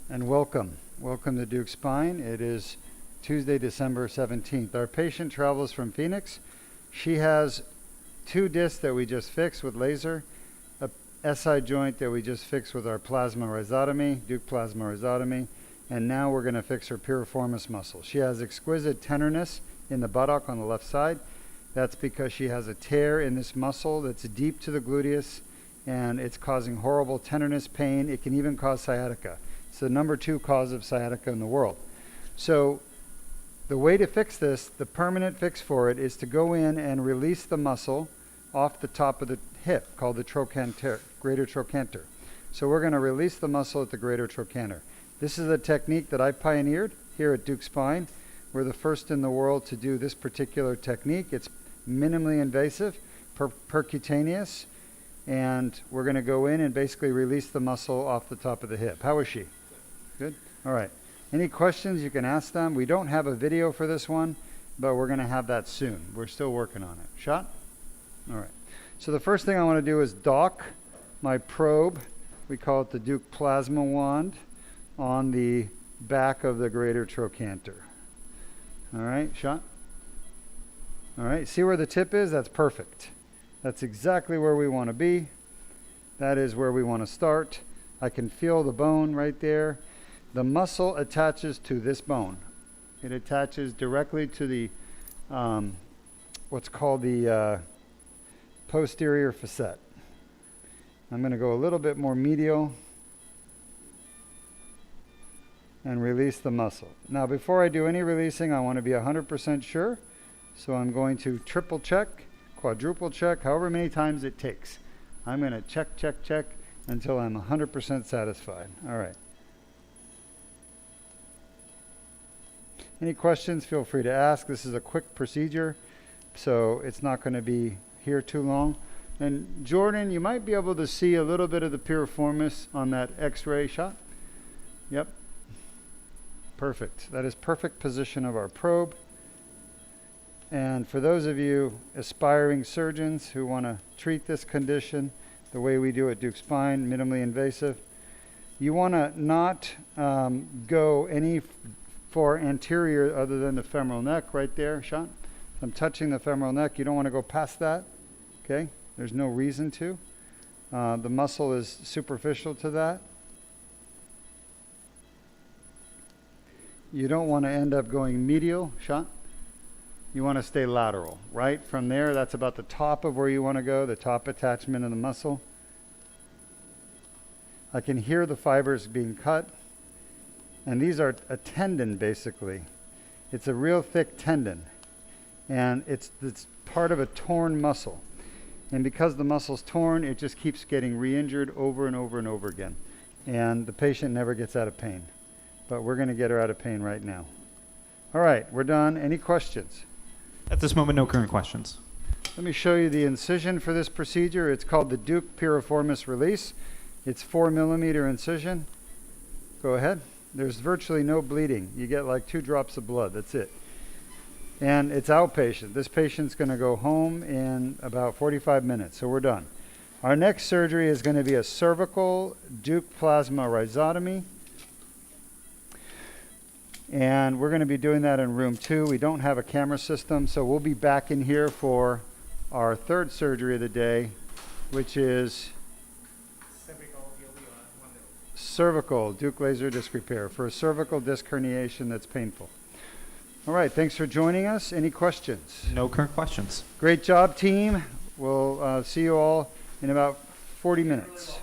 and welcome. Welcome to Deuk Spine. It is Tuesday, December 17th. Our patient travels from Phoenix. She has 2 discs that we just fixed with laser, a SI joint that we just fixed with our plasma rhizotomy, Deuk plasma rhizotomy, and now we're going to fix her piriformis muscle. She has exquisite tenderness in the buttock on the left side. That's because she has a tear in this muscle that's deep to the gluteus, and it's causing horrible tenderness, pain. It can even cause sciatica. It's the number 2 cause of sciatica in the world. So the way to fix this, the permanent fix for it, is to go in and release the muscle off the top of the hip, called the trochanter, greater trochanter. So we're going to release the muscle at the greater trochanter. This is a technique that I pioneered here at Deuk Spine. We're the first in the world to do this particular technique. It's minimally invasive, percutaneous, and we're going to go in and basically release the muscle off the top of the hip. How is she? Good? All right. Any questions, you can ask them. We don't have a video for this one, but we're going to have that soon. We're still working on it. Shot? All right. So the first thing I want to do is dock my probe. We call it the Deuk plasma wand on the back of the greater trochanter. All right, shot. All right, see where the tip is? That's perfect. That's exactly where we want to be. That is where we want to start. I can feel the bone right there. The muscle attaches to this bone. It attaches directly to the what's called the posterior facet. I'm going to go a little bit more medial and release the muscle. Now, before I do any releasing, I want to be 100% sure. So I'm going to triple check, quadruple check, however many times it takes. I'm going to check, check, check until I'm 100% satisfied. All right. Any questions, feel free to ask. This is a quick procedure, so it's not going to be here too long. And Jordan, you might be able to see a little bit of the piriformis on that x-ray shot. Yep. Perfect. That is perfect position of our probe. And for those of you aspiring surgeons who want to treat this condition the way we do at Deuk Spine, minimally invasive, you want to not go any for anterior other than the femoral neck right there, shot. I'm touching the femoral neck. You don't want to go past that, okay? There's no reason to. The muscle is superficial to that. You don't want to end up going medial, shot. You want to stay lateral, right? From there, that's about the top of where you want to go, the top attachment of the muscle. I can hear the fibers being cut. And these are a tendon, basically. It's a real thick tendon. And it's part of a torn muscle. And because the muscle's torn, it just keeps getting re-injured over and over and over again. And the patient never gets out of pain. But we're going to get her out of pain right now. All right, we're done. Any questions? At this moment, no current questions. Let me show you the incision for this procedure. It's called the Deuk piriformis release. It's 4mm incision. Go ahead. There's virtually no bleeding. You get like 2 drops of blood. That's it. And it's outpatient. This patient's going to go home in about 45 minutes. So we're done. Our next surgery is going to be a cervical Deuk plasma rhizotomy. And we're going to be doing that in room 2. We don't have a camera system, so we'll be back in here for our 3rd surgery of the day, which is cervical Deuk laser disc repair for a cervical disc herniation that's painful. All right, thanks for joining us. Any questions? No current questions. Great job, team. We'll see you all in about 40 minutes.